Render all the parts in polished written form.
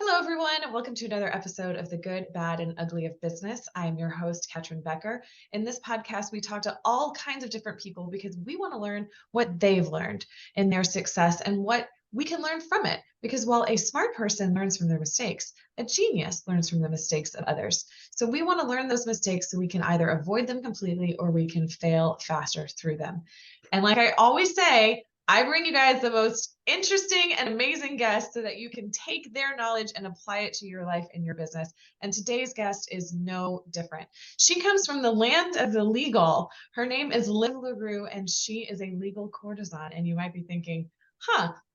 Hello, everyone. Welcome to another episode of The Good, Bad, and Ugly of Business. I am your host, Catryn Becker. In this podcast, we talk to all kinds of different people because we want to learn what they've learned in their success and what we can learn from it. Because while a smart person learns from their mistakes, a genius learns from the mistakes of others. So we want to learn those mistakes so we can either avoid them completely or we can fail faster through them. And like I always say, I bring you guys the most interesting and amazing guests so that you can take their knowledge and apply it to your life and your business. And today's guest is no different. She comes from the land of the legal. Her name is Liv LaRue, and she is a legal courtesan. And you might be thinking,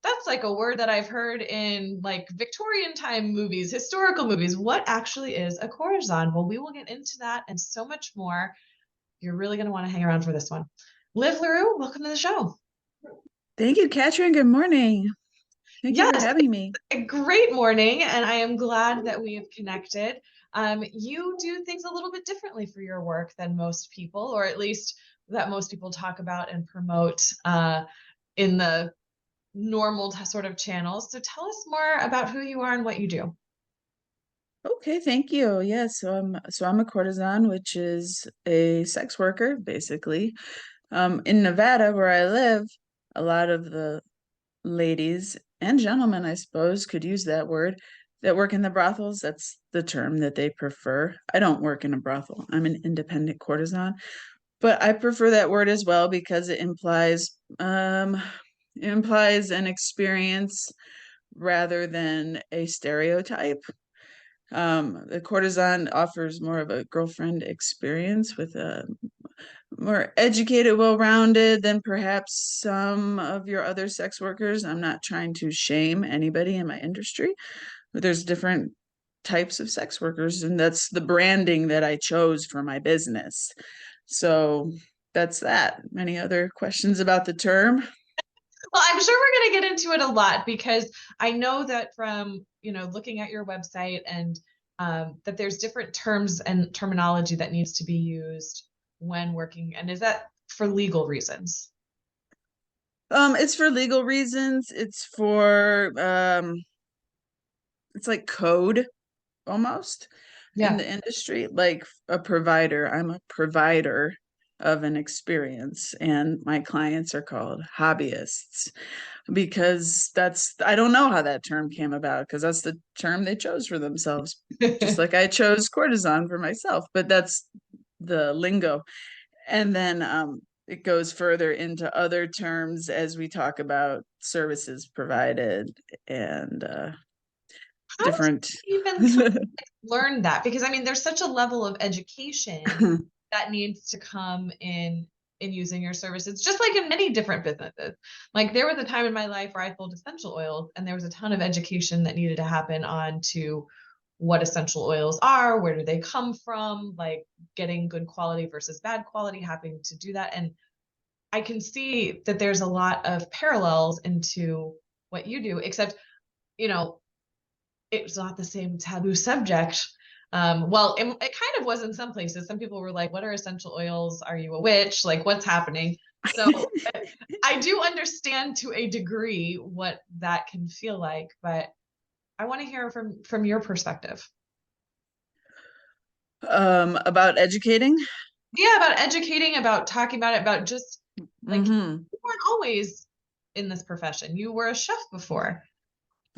that's like a word that I've heard in like Victorian time movies, historical movies. What actually is a courtesan? Well, we will get into that and so much more. You're really going to want to hang around for this one. Liv LaRue, welcome to the show. Thank you, Catryn. Good morning. Thank you for Yes, having me. a great morning, and I am glad that we have connected. You do things a little bit differently for your work than most people, or at least that most people talk about and promote in the normal sort of channels. So tell us more about who you are and what you do. Okay, thank you. Yes, so I'm a courtesan, which is a sex worker, basically. In Nevada, where I live, a lot of the ladies and gentlemen, I suppose, could use that word, that work in the brothels. That's the term that they prefer. I don't work in a brothel. I'm an independent courtesan, but I prefer that word as well because it implies an experience rather than a stereotype. The courtesan offers more of a girlfriend experience with a more educated, well-rounded than perhaps some of your other sex workers. I'm not trying to shame anybody in my industry, but there's different types of sex workers, and that's the branding that I chose for my business. So that's that. Any other questions about the term? Well, I'm sure we're going to get into it a lot because I know that from, looking at your website and that there's different terms and terminology that needs to be used when working. And is that for legal reasons? It's for legal reasons. It's like code almost in Yeah. the industry, like a provider. I'm a provider of an experience, and my clients are called hobbyists because I don't know how that term came about because that's the term they chose for themselves, just like I chose courtesan for myself, but that's the lingo. And then it goes further into other terms as we talk about services provided and How do different. you even kind of learn that? Because I mean, there's such a level of education that needs to come in using your services, just like in many different businesses. Like there was a time in my life where I sold essential oils, and there was a ton of education that needed to happen on to what essential oils are, where do they come from, like getting good quality versus bad quality, having to do that. And I can see that there's a lot of parallels into what you do, except, you know, it's not the same taboo subject. Well, it kind of was in some places. Some people were like, what are essential oils? Are you a witch? Like, what's happening? So I do understand to a degree what that can feel like, but I want to hear from your perspective. About educating. Yeah, about educating, about talking about it, about just like Hmm. you weren't always in this profession. You were a chef before.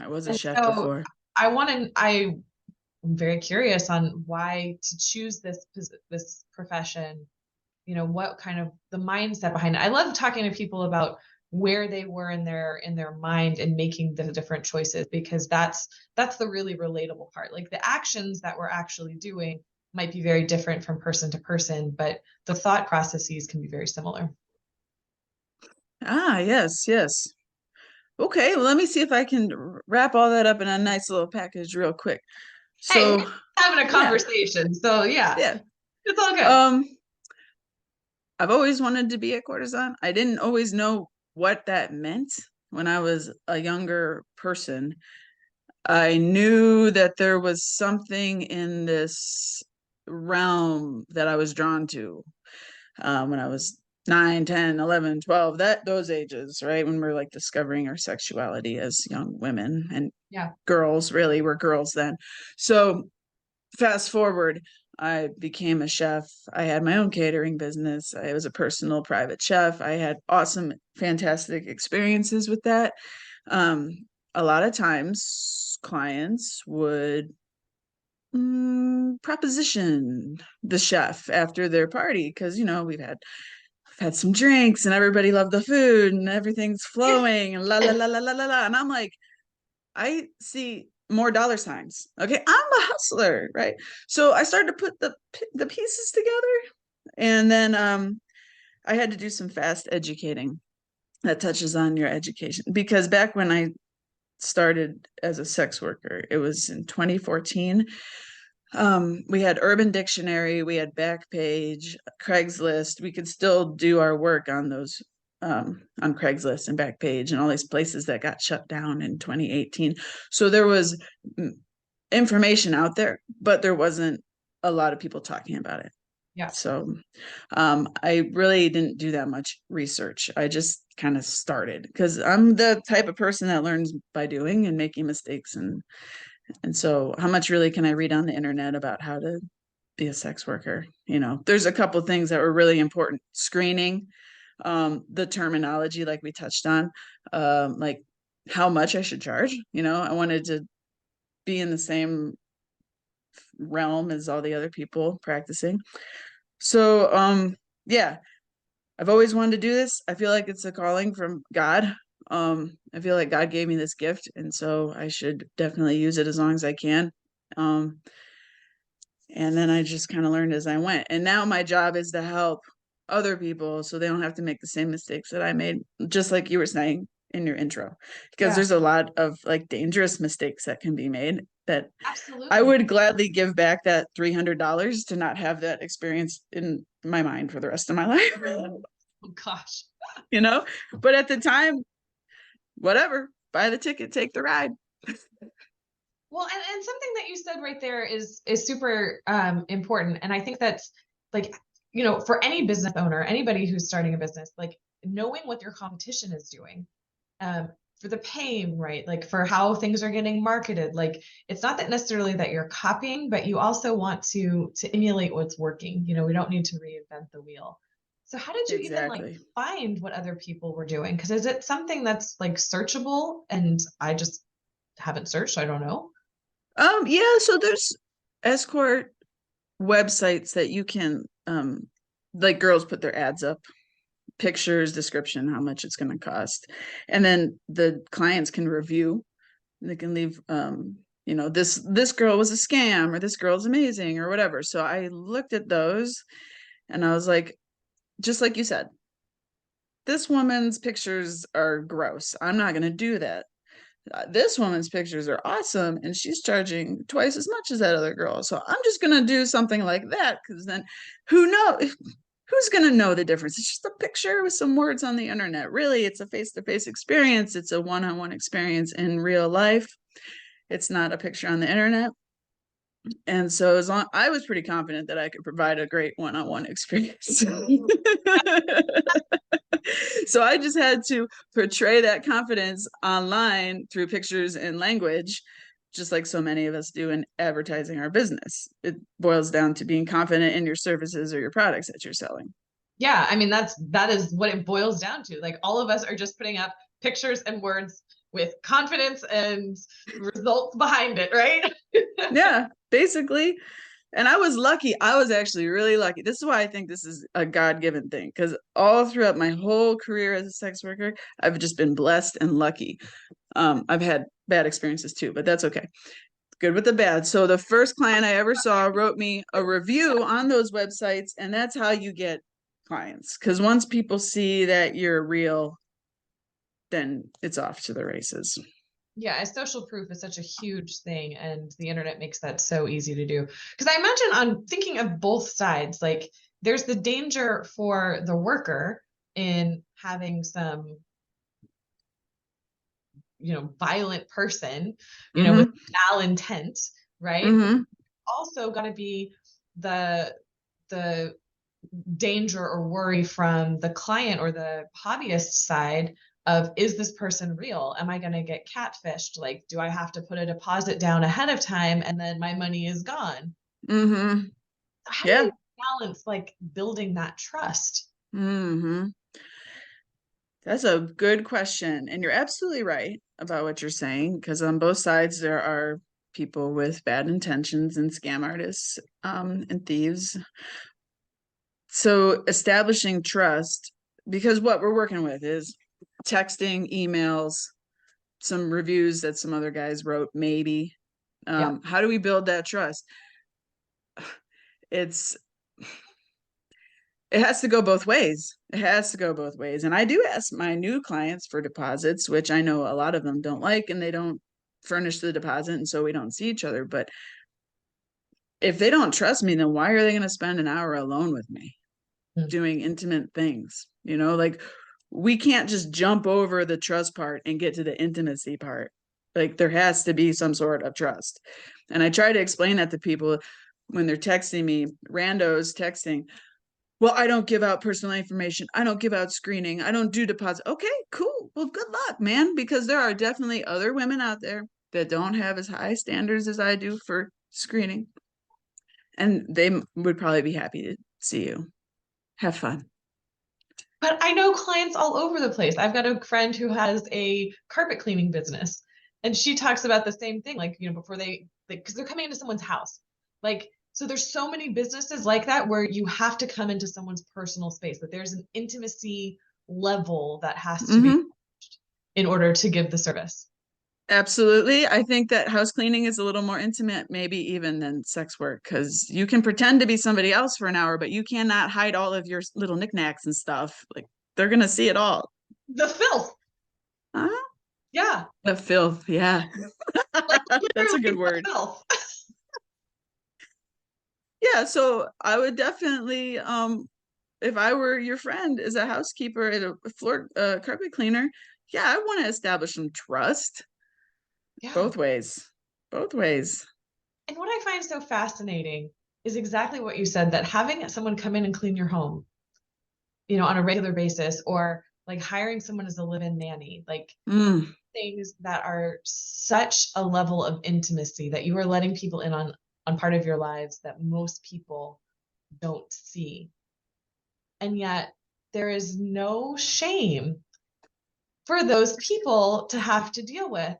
I was a And chef so before. I'm very curious on why to choose this profession. What kind of the mindset behind it. I love talking to people about where they were in their mind and making the different choices because that's the really relatable part. Like the actions that we're actually doing might be very different from person to person, but the thought processes can be very similar. Ah, yes, yes. Okay, well, let me see if I can wrap all that up in a nice little package real quick. Hey, we're So, having a yeah, conversation, so yeah, yeah. it's all good. Um, I've always wanted to be a courtesan. I didn't always know what that meant when I was a younger person. I knew that there was something in this realm that I was drawn to when I was 9, 10, 11, 12, those ages, right? When we're like discovering our sexuality as young women and girls, really, we're girls then. So fast forward, I became a chef. I had my own catering business. I was a personal private chef. I had awesome, fantastic experiences with that. A lot of times clients would proposition the chef after their party because we've had some drinks and everybody loved the food and everything's flowing and la la la la la la la. And I'm like, I see more dollar signs. Okay, I'm a hustler, right? So I started to put the pieces together, and then I had to do some fast educating that touches on your education, because back when I started as a sex worker, it was in 2014. We had Urban Dictionary, we had Backpage, Craigslist. We could still do our work on those, on Craigslist and Backpage and all these places that got shut down in 2018. So there was information out there, but there wasn't a lot of people talking about it. Yeah. So I really didn't do that much research. I just kind of started because I'm the type of person that learns by doing and making mistakes. And so how much really can I read on the internet about how to be a sex worker? There's a couple things that were really important. Screening, the terminology, like we touched on, like how much I should charge. I wanted to be in the same realm as all the other people practicing. So, yeah, I've always wanted to do this. I feel like it's a calling from God. I feel like God gave me this gift, and so I should definitely use it as long as I can. And then I just kind of learned as I went. And now my job is to help other people so they don't have to make the same mistakes that I made, just like you were saying in your intro, because there's a lot of like dangerous mistakes that can be made that Absolutely. I would gladly give back that $300 to not have that experience in my mind for the rest of my life. Oh gosh. But at the time, whatever, buy the ticket, take the ride. Well, and something that you said right there is super important. And I think that's like, for any business owner, anybody who's starting a business, like knowing what your competition is doing, for the paying, right? Like for how things are getting marketed. Like it's not that necessarily that you're copying, but you also want to emulate what's working. We don't need to reinvent the wheel. So how did you even like find what other people were doing? Because is it something that's like searchable? And I just haven't searched, so I don't know. Yeah, so there's escort websites that you can like girls put their ads up, pictures, description, how much it's going to cost, and then the clients can review. They can leave this girl was a scam, or this girl's amazing, or whatever. So I looked at those and I was like, just like you said, this woman's pictures are gross, I'm not going to do that. This woman's pictures are awesome and she's charging twice as much as that other girl, so I'm just going to do something like that, because then who's going to know the difference? It's just a picture with some words on the internet. Really, it's a face-to-face experience. It's a one-on-one experience in real life. It's not a picture on the internet. And so I was pretty confident that I could provide a great one-on-one experience. So I just had to portray that confidence online through pictures and language, just like so many of us do in advertising our business. It boils down to being confident in your services or your products that you're selling. Yeah, I mean, that is what it boils down to. Like all of us are just putting up pictures and words with confidence and results behind it, right? Yeah, basically. And I was lucky. I was actually really lucky. This is why I think this is a God-given thing, because all throughout my whole career as a sex worker, I've just been blessed and lucky. I've had bad experiences too, but that's okay. Good with the bad. So the first client I ever saw wrote me a review on those websites, and that's how you get clients. Because once people see that you're real, then it's off to the races. Yeah, social proof is such a huge thing, and the internet makes that so easy to do. Because I imagine, I'm thinking of both sides, like there's the danger for the worker in having some, violent person, with malintent, right? Mm-hmm. Also got to be the danger or worry from the client or the hobbyist side of, is this person real? Am I going to get catfished? Like, do I have to put a deposit down ahead of time and then my money is gone? Mm-hmm. How do Yeah. you balance like building that trust? Mm-hmm. That's a good question. And you're absolutely right about what you're saying, because on both sides, there are people with bad intentions and scam artists, and thieves. So establishing trust, because what we're working with is texting, emails, some reviews that some other guys wrote, maybe. Yeah. How do we build that trust? It's it has to go both ways. It has to go both ways. And I do ask my new clients for deposits, which I know a lot of them don't like, and they don't furnish the deposit. And so we don't see each other. But if they don't trust me, then why are they going to spend an hour alone with me Mm. doing intimate things? Like we can't just jump over the trust part and get to the intimacy part. Like there has to be some sort of trust. And I try to explain that to people when they're texting me, randos texting, well, I don't give out personal information. I don't give out screening. I don't do deposit. Okay, cool. Well, good luck, man, because there are definitely other women out there that don't have as high standards as I do for screening. And they would probably be happy to see you. Have fun. But I know clients all over the place. I've got a friend who has a carpet cleaning business, and she talks about the same thing. Like, before because they're coming into someone's house. Like, so there's so many businesses like that where you have to come into someone's personal space, that there's an intimacy level that has to be Mm-hmm. in order to give the service. Absolutely. I think that house cleaning is a little more intimate, maybe even than sex work, because you can pretend to be somebody else for an hour, but you cannot hide all of your little knickknacks and stuff. Like they're going to see it all. The filth. Huh? Yeah. The filth. Yeah. Like That's a literally good the word. filth. Yeah. So I would definitely, if I were your friend as a housekeeper at a floor carpet cleaner, yeah, I want to establish some trust Yeah. both ways. Both ways. And what I find so fascinating is exactly what you said, that having someone come in and clean your home, on a regular basis, or like hiring someone as a live-in nanny, like Mm. things that are such a level of intimacy that you are letting people in on part of your lives that most people don't see. And yet there is no shame for those people to have to deal with.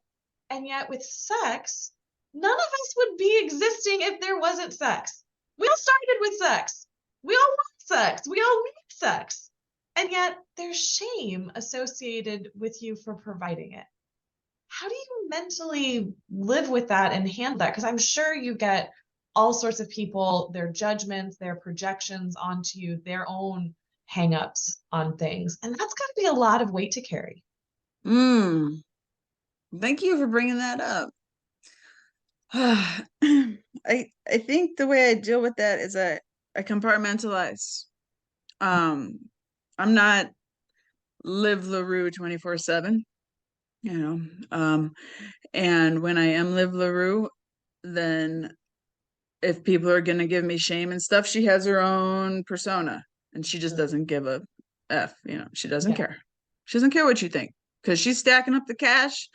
And yet with sex, none of us would be existing if there wasn't sex. We all started with sex. We all want sex. We all need sex. And yet there's shame associated with you for providing it. How do you mentally live with that and handle that? Because I'm sure you get all sorts of people, their judgments, their projections onto you, their own hangups on things. And that's got to be a lot of weight to carry. Mm. Thank you for bringing that up. I think the way I deal with that is I compartmentalize. Um, I'm not Liv LaRue 24/7, you know. And when I am Liv LaRue, then if people are gonna give me shame and stuff, she has her own persona and she just doesn't give a F, she doesn't Yeah. care. She doesn't care what you think because she's stacking up the cash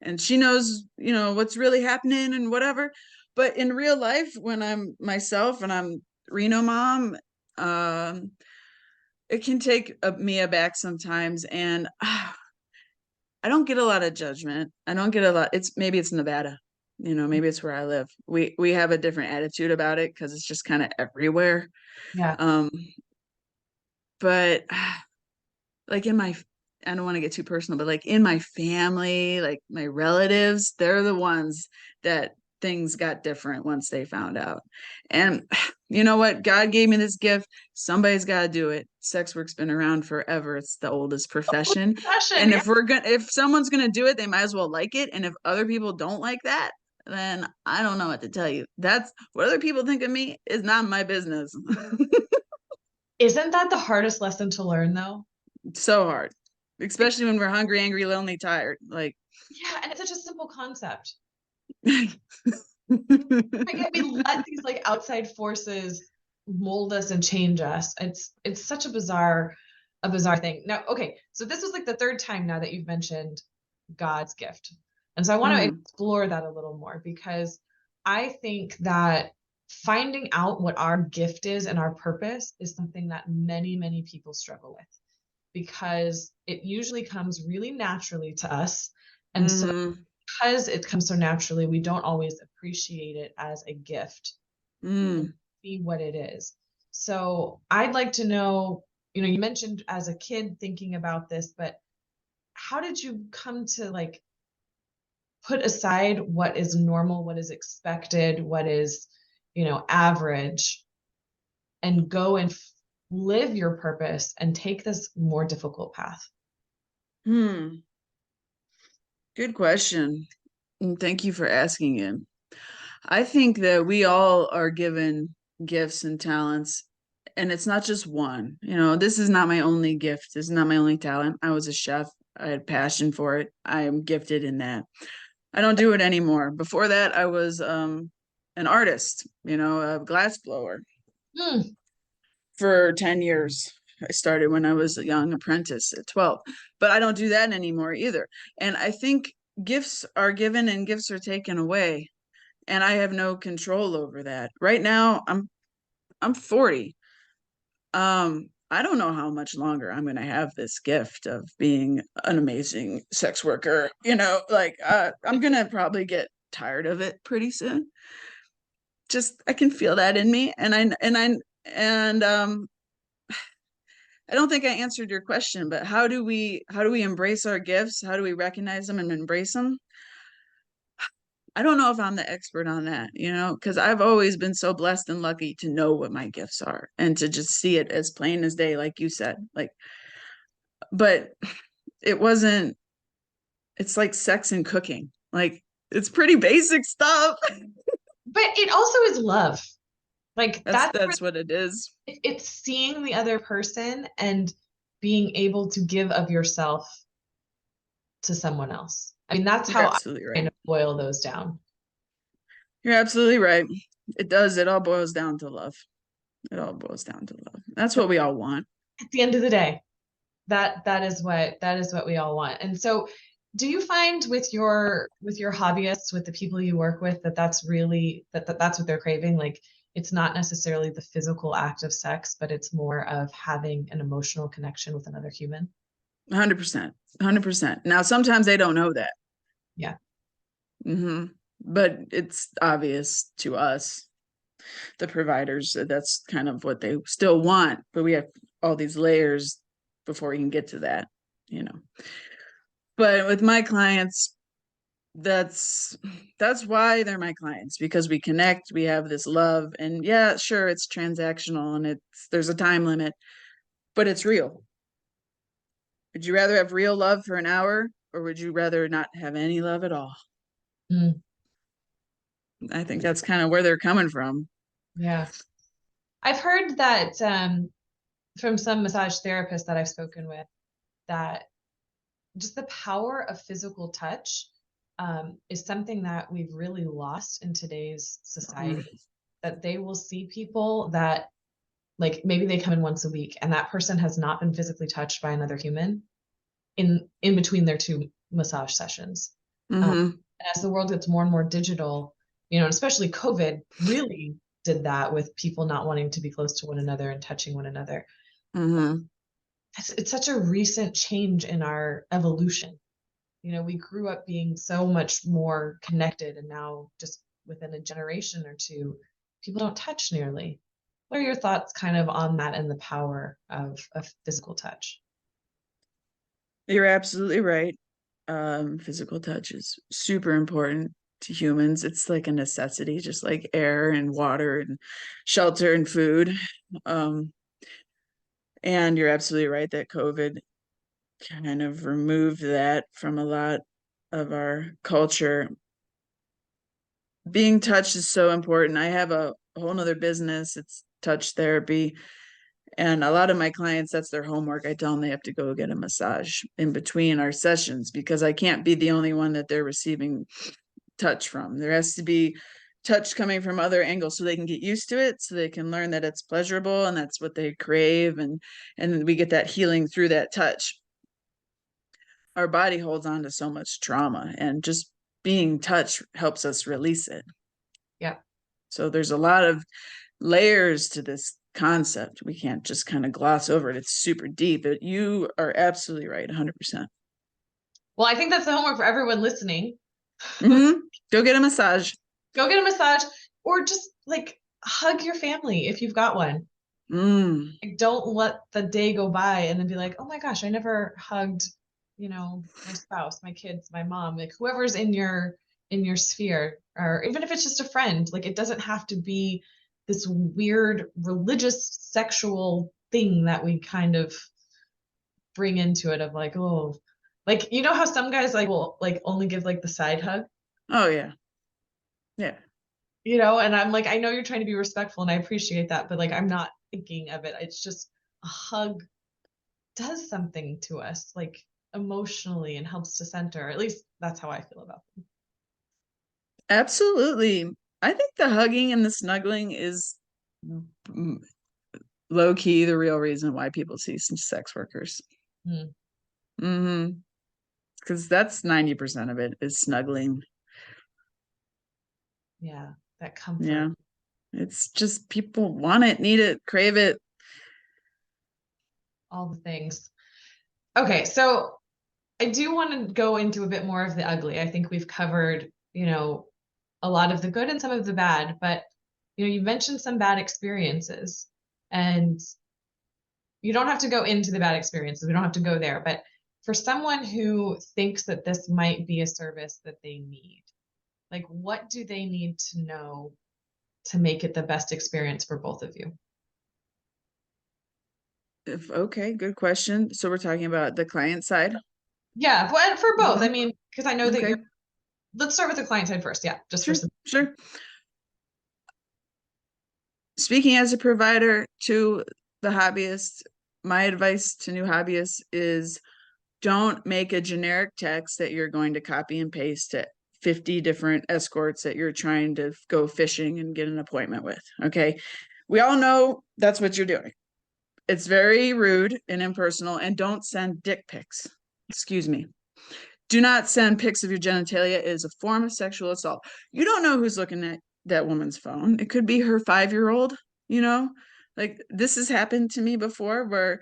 and she knows, what's really happening and whatever. But in real life, when I'm myself and I'm Reno mom, it can take me aback sometimes. And I don't get a lot of judgment. I don't get a lot. Maybe it's Nevada, maybe it's where I live. We have a different attitude about it because it's just kind of everywhere. Yeah. Um, but like I don't want to get too personal, but like in my family, like my relatives, they're the ones that things got different once they found out. And you know what? God gave me this gift. Somebody's got to do it. Sex work's been around forever. It's the oldest profession. Fashion, And yeah. if someone's gonna do it, they might as well like it. And if other people don't like that, then I don't know what to tell you. That's what other people think of me is not my business. Isn't that the hardest lesson to learn, though? So hard, especially when we're hungry, angry, lonely, tired. Like, Yeah, and it's such a simple concept. yeah. But yet we let these like outside forces mold us and change us. It's such a bizarre thing. Now, okay, so this was like the third time now that you've mentioned God's gift. And so I want to Mm, explore that a little more, because I think that finding out what our gift is and our purpose is something that many, many people struggle with, because it usually comes really naturally to us. And so mm, because it comes so naturally, we don't always appreciate it as a gift and mm. see what it is. So I'd like to know, you mentioned as a kid thinking about this, but how did you come to like put aside what is normal, what is expected, what is, average, and go and live your purpose and take this more difficult path? Hmm. Good question. And thank you for asking it. I think that we all are given gifts and talents, and it's not just one. This is not my only gift. This is not my only talent. I was a chef. I had passion for it. I am gifted in that. I don't do it anymore. Before that, I was an artist, a glass blower Hmm. for 10 years. I started when I was a young apprentice at 12, but I don't do that anymore either. And I think gifts are given and gifts are taken away, and I have no control over that. Right now, I'm 40. I don't know how much longer I'm going to have this gift of being an amazing sex worker. I'm going to probably get tired of it pretty soon. Just I can feel that in me, and I don't think I answered your question, but how do we embrace our gifts? How do we recognize them and embrace them? I don't know if I'm the expert on that, because I've always been so blessed and lucky to know what my gifts are and to just see it as plain as day, like you said. But it wasn't, it's like sex and cooking. Like, it's pretty basic stuff. But it also is love. Like That's that's that's what it is. it's seeing the other person and being able to give of yourself to someone else. I mean, that's You're how I absolutely kind right. of boil those down. You're absolutely right. It does. It all boils down to love. It all boils down to love. That's what we all want. At the end of the day, that is what we all want. And so, do you find with your hobbyists, with the people you work with, that that's really that's what they're craving? Like, it's not necessarily the physical act of sex, but it's more of having an emotional connection with another human. 100%. 100%. Now, sometimes they don't know that. Yeah. Hmm. But it's obvious to us, the providers, that that's kind of what they still want. But we have all these layers before we can get to that, you know. But with my clients, that's that's why they're my clients, because we connect, we have this love, and yeah, sure, it's transactional and there's a time limit, but it's real. Would you rather have real love for an hour, or would you rather not have any love at all? Mm, I think that's kind of where they're coming from. yeah. I've heard that from some massage therapists that I've spoken with, that just the power of physical touch is something that we've really lost in today's Mm, society. That they will see people that, like, maybe they come in once a week and that person has not been physically touched by another human in between their two massage sessions. Um, mm-hmm, and as the world gets more and more digital, especially COVID really did that with people not wanting to be close to one another and touching one another. mm-hmm. It's such a recent change in our evolution. We grew up being so much more connected, and now just within a generation or two, people don't touch nearly. What are your thoughts kind of on that and the power of physical touch? You're absolutely right. Physical touch is super important to humans. It's like a necessity, just like air and water and shelter and food. Um, and you're absolutely right that COVID kind of removed that from a lot of our culture. Being touched is so important. I have a whole nother business. It's touch therapy. And a lot of my clients, that's their homework. I tell them they have to go get a massage in between our sessions, because I can't be the only one that they're receiving touch from. There has to be touch coming from other angles so they can get used to it, so they can learn that it's pleasurable and that's what they crave, and we get that healing through that touch. Our body holds on to so much trauma, and just being touched helps us release it. Yeah. So there's a lot of layers to this concept. We can't just kind of gloss over it. It's super deep. You are absolutely right, 100%. Well, I think that's the homework for everyone listening. Mm-hmm. Go get a massage. Go get a massage, or just like hug your family if you've got one. Like, don't let the day go by and then be like, oh my gosh, I never hugged, my spouse, my kids, my mom, like whoever's in your sphere, or even if it's just a friend. Like, it doesn't have to be this weird religious sexual thing that we kind of bring into it, of like, oh, like, how some guys like will like only give like the side hug. Oh yeah. Yeah. And I'm like, I know you're trying to be respectful and I appreciate that, but like, I'm not thinking of it. It's just a hug does something to us, like emotionally, and helps to center. At least that's how I feel about them. Absolutely. I think the hugging and the snuggling is low key the real reason why people see some sex workers. Because that's 90% of it is snuggling. Yeah, that comfort. Yeah. It's just people want it, need it, crave it. All the things. Okay, so I do want to go into a bit more of the ugly. I think we've covered, a lot of the good and some of the bad, but you mentioned some bad experiences, and you don't have to go into the bad experiences. We don't have to go there, but for someone who thinks that this might be a service that they need, like, what do they need to know to make it the best experience for both of you? Okay, good question. So we're talking about the client side? Yeah, but for both. I mean, because I know that Okay. let's start with the client side first. Yeah, just for some. Sure. Speaking as a provider to the hobbyists, my advice to new hobbyists is don't make a generic text that you're going to copy and paste to 50 different escorts that you're trying to go fishing and get an appointment with. Okay. We all know that's what you're doing. It's very rude and impersonal, and don't send dick pics. Excuse me. Do not send pics of your genitalia. It is a form of sexual assault. You don't know who's looking at that woman's phone. It could be her 5-year-old, like this has happened to me before, where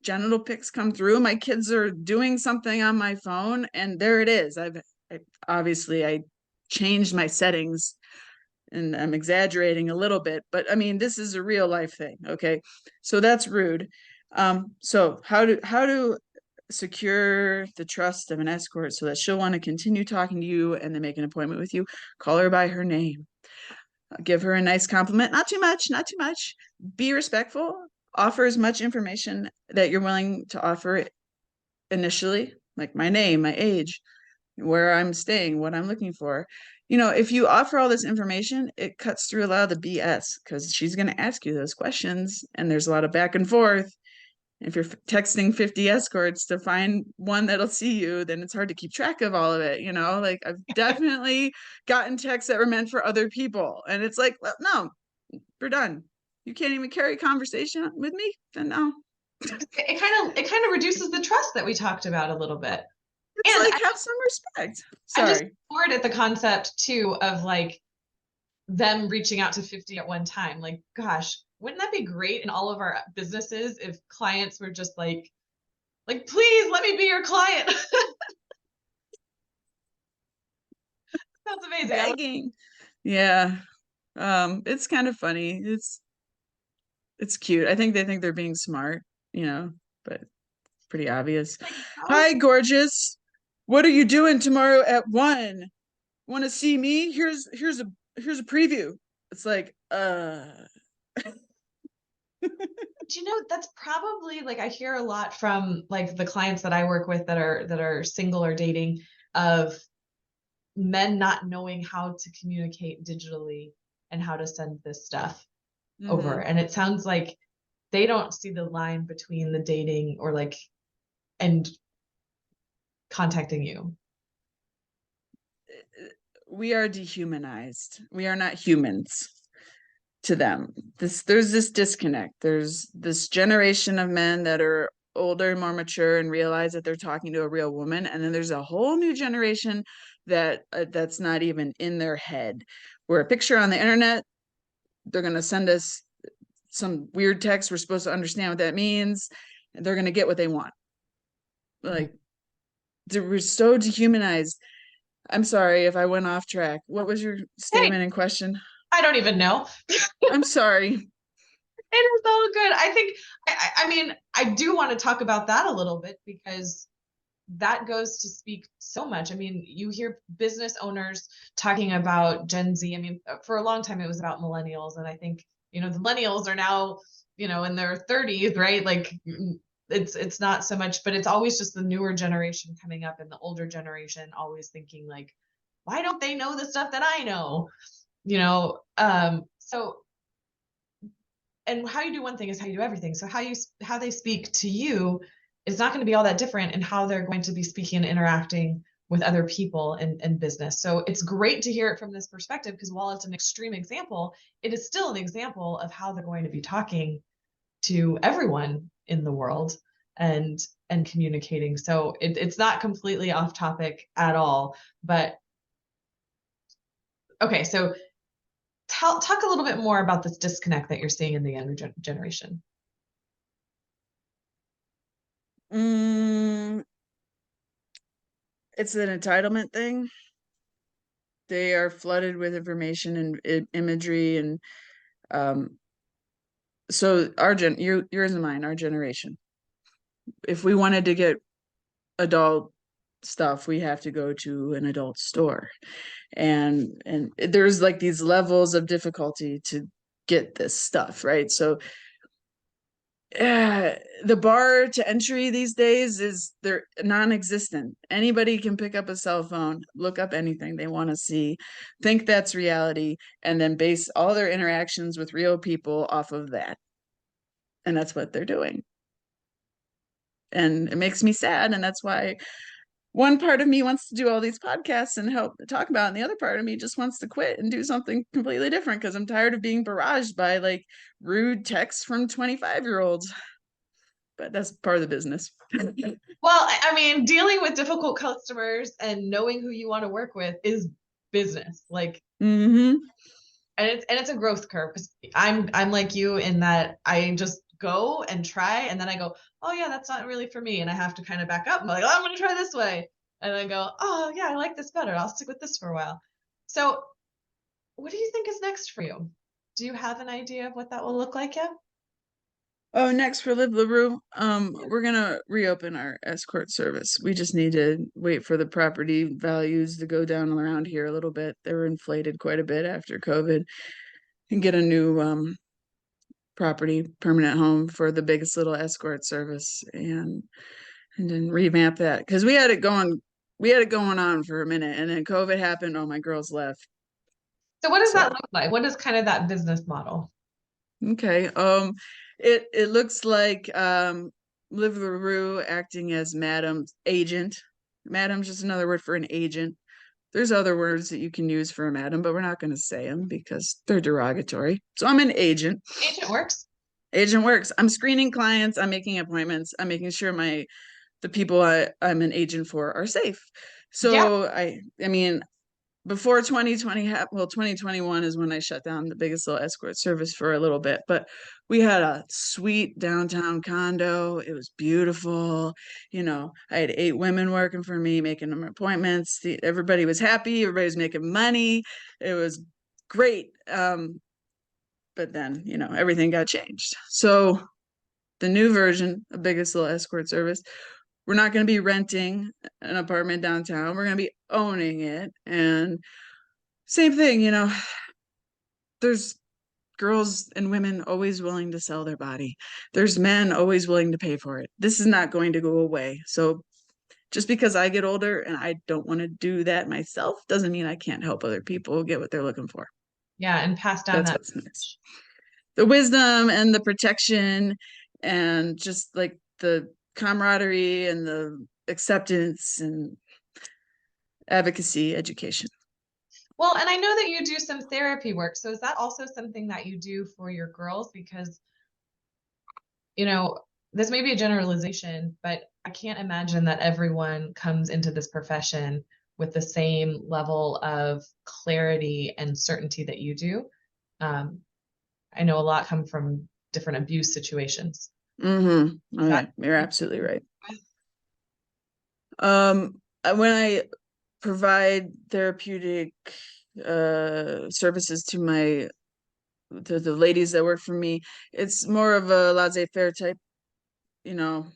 genital pics come through. My kids are doing something on my phone and there it is. I changed my settings, and I'm exaggerating a little bit, but I mean, this is a real life thing. Okay. So that's rude. So how to secure the trust of an escort so that she'll want to continue talking to you and then make an appointment with you? Call her by her name. Give her a nice compliment. Not too much, not too much. Be respectful. Offer as much information that you're willing to offer initially, like my name, my age, where I'm staying, what I'm looking for. If you offer all this information, it cuts through a lot of the BS, because she's going to ask you those questions and there's a lot of back and forth. If you're texting 50 escorts to find one that'll see you, then it's hard to keep track of all of it. Like, I've definitely gotten texts that were meant for other people. And it's like, well, no, we're done. You can't even carry a conversation with me? Then no. It kind of reduces the trust that we talked about a little bit. It's And like, have some respect. I'm just Sorry. bored at the concept too of like them reaching out to 50 at one time. Like, gosh, wouldn't that be great in all of our businesses if clients were just like, please let me be your client. Sounds amazing. Begging. Yeah. It's kind of funny. It's cute. I think they think they're being smart, but pretty obvious. Hi, gorgeous. What are you doing tomorrow at 1? Want to see me? Here's a preview. It's like, That's probably, like, I hear a lot from like the clients that I work with that are single or dating, of men not knowing how to communicate digitally and how to send this stuff over. And it sounds like they don't see the line between the dating or like and contacting you. we are dehumanized. We are not humans to them. There's this disconnect. There's this generation of men that are older and more mature and realize that they're talking to a real woman, and then there's a whole new generation that that's not even in their head. We're a picture on the internet, they're going to send us some weird text, we're supposed to understand what that means, and they're going to get what they want. Like, we're so dehumanized. I'm sorry if I went off track. What was your statement in question? I don't even know. I'm sorry. It is all good. I think, I mean, I do want to talk about that a little bit because that goes to speak so much. I mean, you hear business owners talking about Gen Z. I mean, for a long time it was about millennials, and I think, you know, the millennials are now, you know, in their 30s, right? Like it's not so much, but it's always just the newer generation coming up and the older generation always thinking like, why don't they know the stuff that I know? You know, so and how you do one thing is how you do everything. So how they speak to you is not going to be all that different in how they're going to be speaking and interacting with other people in business. So it's great to hear it from this perspective because while it's an extreme example, it is still an example of how they're going to be talking to everyone in the world and communicating. So it's not completely off topic at all. But okay, so talk a little bit more about this disconnect that you're seeing in the younger generation. It's an entitlement thing. They are flooded with information and imagery, and so yours and mine, our generation, if we wanted to get adult stuff, we have to go to an adult store, and there's like these levels of difficulty to get this stuff, right? So the bar to entry these days is they're non-existent. Anybody can pick up a cell phone, look up anything they want to see, think that's reality, and then base all their interactions with real people off of that. And that's what they're doing. And it makes me sad, and that's why one part of me wants to do all these podcasts and help talk about it, and the other part of me just wants to quit and do something completely different because I'm tired of being barraged by like rude texts from 25-year-olds. But that's part of the business. Well, I mean, dealing with difficult customers and knowing who you want to work with is business. Like, and it's a growth curve because I'm like you in that I just go and try, and then I go, oh yeah, that's not really for me, and I have to kind of back up. I'm like, oh, I'm gonna try this way, and then go, oh yeah, I like this better. I'll stick with this for a while. So, what do you think is next for you? Do you have an idea of what that will look like yet? Oh, next for Liv LaRue, we're gonna reopen our escort service. We just need to wait for the property values to go down around here a little bit. They were inflated quite a bit after COVID, and get a new property permanent home for the biggest little escort service, and then revamp that because we had it going on for a minute, and then COVID happened. Oh, my girls left. So, what does that look like? What is kind of that business model? Okay. It looks like Liv LaRue acting as Madam's agent. Madam's just another word for an agent. There's other words that you can use for a madam, but we're not going to say them because they're derogatory. So I'm an agent. Agent works. Agent works. I'm screening clients. I'm making appointments. I'm making sure the people I'm an agent for are safe. So yeah. I mean, before 2020 happened, well, 2021 is when I shut down the biggest little escort service for a little bit, but we had a sweet downtown condo. It was beautiful. You know, I had 8 women working for me, making them appointments. Everybody was happy. Everybody was making money. It was great. But then, you know, everything got changed. So the new version of biggest little escort service, we're not going to be renting an apartment downtown. We're going to be owning it. And same thing, you know, there's girls and women always willing to sell their body. There's men always willing to pay for it. This is not going to go away. So just because I get older and I don't want to do that myself doesn't mean I can't help other people get what they're looking for. Yeah, and pass down That's what's nice. The wisdom and the protection and just like the camaraderie and the acceptance and advocacy education. Well, and I know that you do some therapy work. So is that also something that you do for your girls? Because, you know, this may be a generalization, but I can't imagine that everyone comes into this profession with the same level of clarity and certainty that you do. Um, I know a lot come from different abuse situations. Mm-hmm. Is Oh that yeah, you're absolutely right. When I provide therapeutic services to the ladies that work for me, it's more of a laissez-faire type, you know,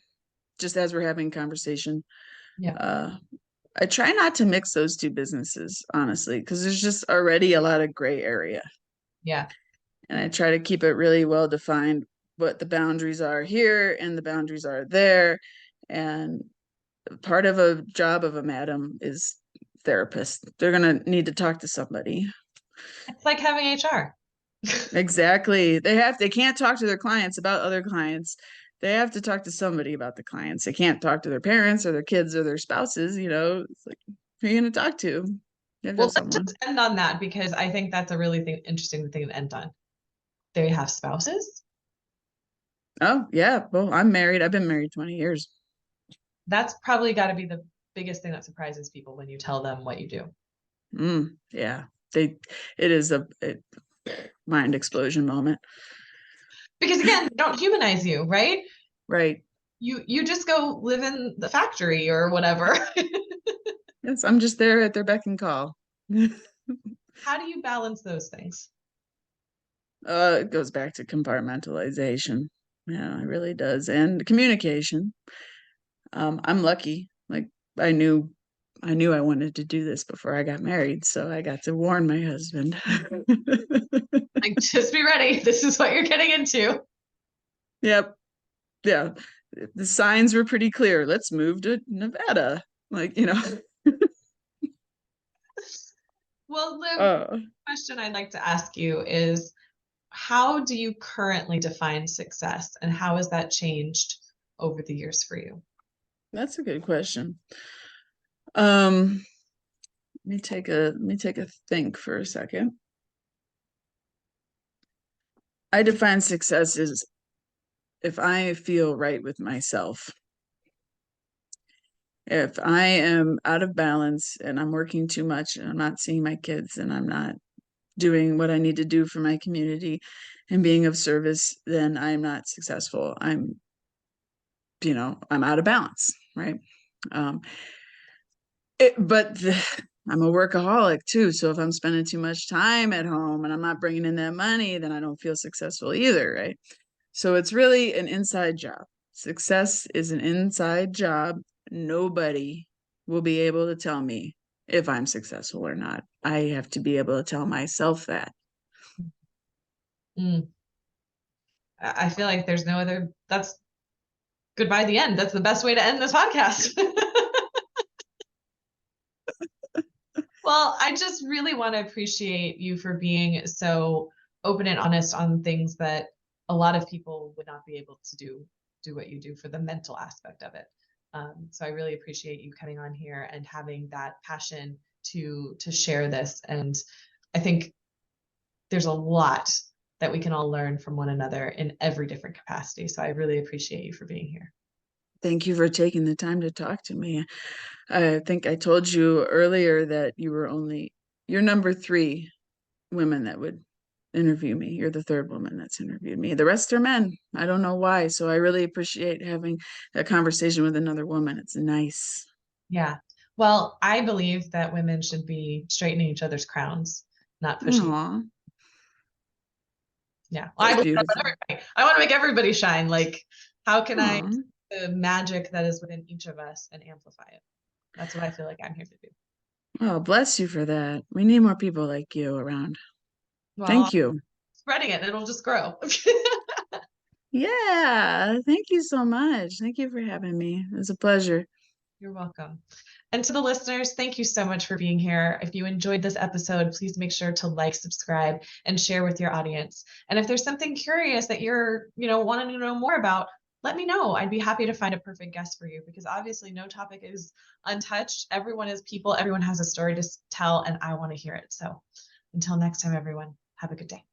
just as we're having conversation. yeah, I try not to mix those two businesses, honestly, because there's just already a lot of gray area. yeah. And I try to keep it really well defined what the boundaries are here and the boundaries are there. And part of a job of a madam is therapist. They're going to need to talk to somebody. It's like having HR. Exactly. They can't talk to their clients about other clients. They have to talk to somebody about the clients. They can't talk to their parents or their kids or their spouses, It's like, who are you going to talk to? You have to Well, have let's someone. just end on that because I think that's a really interesting thing to end on. They have spouses. Oh, yeah. Well, I'm married. I've been married 20 years. That's probably got to be the biggest thing that surprises people when you tell them what you do. Yeah. It is a mind explosion moment. Because again, they don't humanize you, right? Right. You just go live in the factory or whatever. Yes, I'm just there at their beck and call. How do you balance those things? It goes back to compartmentalization. Yeah, it really does. And communication. I'm lucky. Like I knew I wanted to do this before I got married, so I got to warn my husband. Like, just be ready. This is what you're getting into. Yep. Yeah. The signs were pretty clear. Let's move to Nevada. Like. Well, Liv, the Uh, question I'd like to ask you is how do you currently define success and how has that changed over the years for you? that's a good question. Um, let me take a think for a second. I define success as if I feel right with myself. If I am out of balance and I'm working too much and I'm not seeing my kids and I'm not doing what I need to do for my community and being of service, then I'm not successful. I'm out of balance, right? Um, I'm a workaholic too. So if I'm spending too much time at home and I'm not bringing in that money, then I don't feel successful either, right? So it's really an inside job. Success is an inside job. Nobody will be able to tell me if I'm successful or not. I have to be able to tell myself that. Mm. I feel like there's no other, that's goodbye the end. That's the best way to end this podcast. Well, I just really want to appreciate you for being so open and honest on things that a lot of people would not be able to do what you do for the mental aspect of it. So I really appreciate you coming on here and having that passion to share this. And I think there's a lot that we can all learn from one another in every different capacity. So I really appreciate you for being here. Thank you for taking the time to talk to me. I think I told you earlier that you're number 3 women that would interview me. You're the 3rd woman that's interviewed me. The rest are men. I don't know why. So I really appreciate having a conversation with another woman. It's nice. Yeah. Well, I believe that women should be straightening each other's crowns, not pushing. Aw, Yeah. Well, I that's believe that about beautiful. everybody. I want to make everybody shine. Like, how can I Aw. the magic that is within each of us and amplify it? That's what I feel like I'm here to do. Oh, bless you for that. We need more people like you around. Well, Thank you. spreading it, it'll just grow. Yeah, thank you so much. Thank you for having me. It was a pleasure. You're welcome. And to the listeners, thank you so much for being here. If you enjoyed this episode, please make sure to like, subscribe, and share with your audience. And if there's something curious that you're, wanting to know more about, let me know. I'd be happy to find a perfect guest for you, because obviously no topic is untouched. Everyone is people. Everyone has a story to tell, and I want to hear it. So until next time, everyone, have a good day.